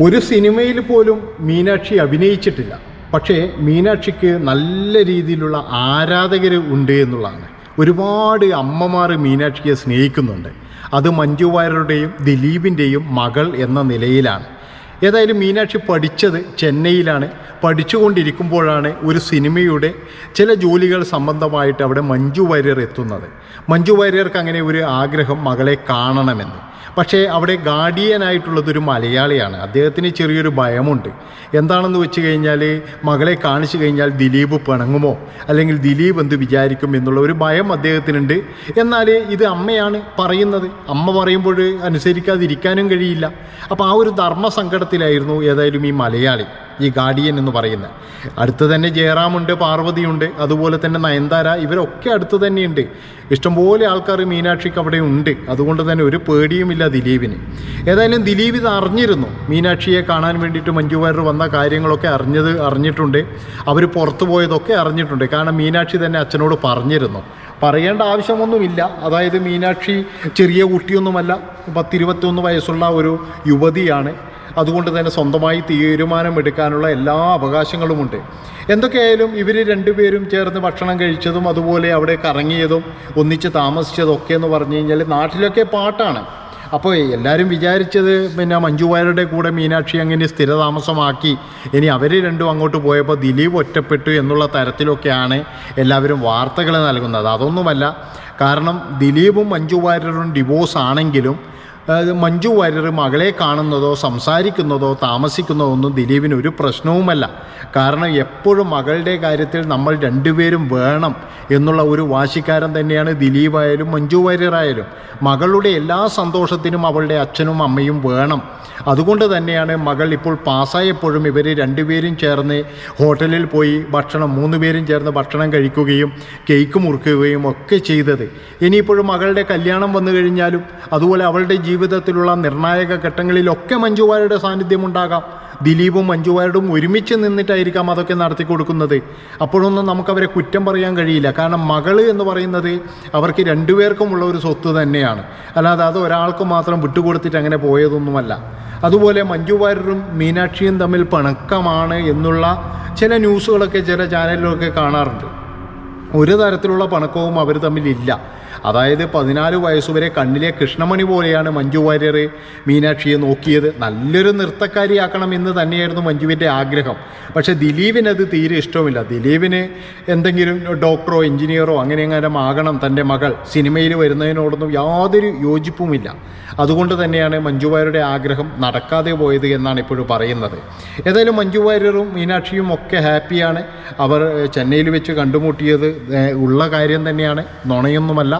ഒരു സിനിമയിൽ പോലും മീനാക്ഷി അഭിനയിച്ചിട്ടില്ല. പക്ഷേ മീനാക്ഷിക്ക് നല്ല രീതിയിലുള്ള ആരാധകർ ഉണ്ട് എന്നുള്ളതാണ്. ഒരുപാട് അമ്മമാർ മീനാക്ഷിയെ സ്നേഹിക്കുന്നുണ്ട്. അത് മഞ്ജു വാര്യരുടെയും ദിലീപിൻ്റെയും മകൾ എന്ന നിലയിലാണ്. ഏതായാലും മീനാക്ഷി പഠിച്ചത് ചെന്നൈയിലാണ്. പഠിച്ചുകൊണ്ടിരിക്കുമ്പോഴാണ് ഒരു സിനിമയുടെ ചില ജോലികൾ സംബന്ധമായിട്ട് അവിടെ മഞ്ജു വാര്യർ എത്തുന്നത്. മഞ്ജു വാര്യർക്ക് അങ്ങനെ ഒരു ആഗ്രഹം മകളെ കാണണമെന്ന്. പക്ഷേ അവിടെ ഗാർഡിയനായിട്ടുള്ളതൊരു മലയാളിയാണ്. അദ്ദേഹത്തിന് ചെറിയൊരു ഭയമുണ്ട്. എന്താണെന്ന് വെച്ച് കഴിഞ്ഞാൽ മകളെ കാണിച്ചു കഴിഞ്ഞാൽ ദിലീപ് പിണങ്ങുമോ, അല്ലെങ്കിൽ ദിലീപ് എന്ത് വിചാരിക്കും എന്നുള്ള ഒരു ഭയം അദ്ദേഹത്തിനുണ്ട്. എന്നാൽ ഇത് അമ്മയാണ് പറയുന്നത്. അമ്മ പറയുമ്പോൾ അനുസരിക്കാതിരിക്കാനും കഴിയില്ല. അപ്പോൾ ആ ഒരു ധർമ്മസങ്കടത്തിലായിരുന്നു ഏതായാലും ഈ മലയാളി, ഈ ഗാർഡിയൻ എന്ന് പറയുന്നത്. അടുത്ത് തന്നെ ജയറാമുണ്ട്, പാർവതിയുണ്ട്, അതുപോലെ തന്നെ നയൻതാര, ഇവരൊക്കെ അടുത്ത് തന്നെയുണ്ട്. ഇഷ്ടംപോലെ ആൾക്കാർ മീനാക്ഷിക്ക് അവിടെ ഉണ്ട്. അതുകൊണ്ട് തന്നെ ഒരു പേടിയുമില്ല ദിലീപിന്. ഏതായാലും ദിലീപ് ഇത് അറിഞ്ഞിരുന്നു. മീനാക്ഷിയെ കാണാൻ വേണ്ടിയിട്ട് മഞ്ജു വാര്യർ വന്ന കാര്യങ്ങളൊക്കെ അറിഞ്ഞിട്ടുണ്ട്. അവർ പുറത്തു പോയതൊക്കെ അറിഞ്ഞിട്ടുണ്ട്. കാരണം മീനാക്ഷി തന്നെ അച്ഛനോട് പറഞ്ഞിരുന്നു. പറയേണ്ട ആവശ്യമൊന്നുമില്ല. അതായത് മീനാക്ഷി ചെറിയ കുട്ടിയൊന്നുമല്ല, 10-21 വയസ്സുള്ള ഒരു യുവതിയാണ്. അതുകൊണ്ട് തന്നെ സ്വന്തമായി തീരുമാനമെടുക്കാനുള്ള എല്ലാ അവകാശങ്ങളുമുണ്ട്. എന്തൊക്കെയായാലും ഇവർ രണ്ടുപേരും ചേർന്ന് ഭക്ഷണം കഴിച്ചതും അതുപോലെ അവിടെ കറങ്ങിയതും ഒന്നിച്ച് താമസിച്ചതൊക്കെ എന്ന് പറഞ്ഞു കഴിഞ്ഞാൽ നാട്ടിലൊക്കെ പാട്ടാണ്. അപ്പോൾ എല്ലാവരും വിചാരിച്ചത് മഞ്ജു വാര്യരുടെ കൂടെ മീനാക്ഷി അങ്ങനെ സ്ഥിരതാമസമാക്കി, ഇനി അവർ രണ്ടും അങ്ങോട്ട് പോയപ്പോൾ ദിലീപ് ഒറ്റപ്പെട്ടു എന്നുള്ള തരത്തിലൊക്കെയാണ് എല്ലാവരും വാർത്തകൾ നൽകുന്നത്. അതൊന്നുമല്ല. കാരണം ദിലീപും മഞ്ജു വാര്യരും ഡിവോഴ്സ് ആണെങ്കിലും മഞ്ജു വാര്യർ മകളെ കാണുന്നതോ സംസാരിക്കുന്നതോ താമസിക്കുന്നതോ ഒന്നും ദിലീപിന് ഒരു പ്രശ്നവുമല്ല. കാരണം എപ്പോഴും മകളുടെ കാര്യത്തിൽ നമ്മൾ രണ്ടുപേരും വേണം എന്നുള്ള ഒരു വാശിക്കാരൻ തന്നെയാണ് ദിലീപായാലും മഞ്ജു വാര്യരായാലും. മകളുടെ എല്ലാ സന്തോഷത്തിനും അവളുടെ അച്ഛനും അമ്മയും വേണം. അതുകൊണ്ട് തന്നെയാണ് മകൾ ഇപ്പോൾ പാസ്സായപ്പോഴും ഇവർ രണ്ടുപേരും ചേർന്ന് ഹോട്ടലിൽ പോയി 3 പേരും ചേർന്ന് ഭക്ഷണം കഴിക്കുകയും കേക്ക് മുറിക്കുകയും ഒക്കെ ചെയ്തത്. ഇനിയിപ്പോഴും മകളുടെ കല്യാണം വന്നു കഴിഞ്ഞാലും അതുപോലെ അവളുടെ ജീവിതത്തിലുള്ള നിർണായക ഘട്ടങ്ങളിലൊക്കെ മഞ്ജു വാര്യരുടെ സാന്നിധ്യമുണ്ടാകാം. ദിലീപും മഞ്ജു വാര്യരും ഒരുമിച്ച് നിന്നിട്ടായിരിക്കാം അതൊക്കെ നടത്തി കൊടുക്കുന്നത്. അപ്പോഴൊന്നും നമുക്കവരെ കുറ്റം പറയാൻ കഴിയില്ല. കാരണം മകള് എന്ന് പറയുന്നത് അവർക്ക് രണ്ടുപേർക്കുമുള്ള ഒരു സ്വത്ത് തന്നെയാണ്. അല്ലാതെ അത് ഒരാൾക്ക് മാത്രം വിട്ടുകൊടുത്തിട്ട് അങ്ങനെ പോയതൊന്നുമല്ല. അതുപോലെ മഞ്ജു വാര്യരും മീനാക്ഷിയും തമ്മിൽ പിണക്കമാണ് എന്നുള്ള ചില ന്യൂസുകളൊക്കെ ചില ചാനലിലൊക്കെ കാണാറുണ്ട്. ഒരു തരത്തിലുള്ള പിണക്കവും അവർ തമ്മിലില്ല. അതായത് 14 വയസ്സുവരെ കണ്ണിലെ കൃഷ്ണമണി പോലെയാണ് മഞ്ജു വാര്യർ മീനാക്ഷിയെ നോക്കിയത്. നല്ലൊരു നൃത്തക്കാരിയാക്കണം എന്ന് തന്നെയായിരുന്നു മഞ്ജുവിൻ്റെ ആഗ്രഹം. പക്ഷേ ദിലീപിനത് തീരെ ഇഷ്ടമില്ല. ദിലീപിന് എന്തെങ്കിലും ഡോക്ടറോ എഞ്ചിനീയറോ അങ്ങനെ ആകണം തൻ്റെ മകൾ. സിനിമയിൽ വരുന്നതിനോടൊന്നും യാതൊരു യോജിപ്പുമില്ല. അതുകൊണ്ട് തന്നെയാണ് മഞ്ജു വാര്യരുടെ ആഗ്രഹം നടക്കാതെ പോയത് എന്നാണ് ഇപ്പോഴും പറയുന്നത്. ഏതായാലും മഞ്ജു വാര്യരും മീനാക്ഷിയും ഒക്കെ ഹാപ്പിയാണ്. അവർ ചെന്നൈയിൽ വെച്ച് കണ്ടുമുട്ടിയത് ഉള്ള കാര്യം തന്നെയാണ്, നുണയൊന്നുമല്ല.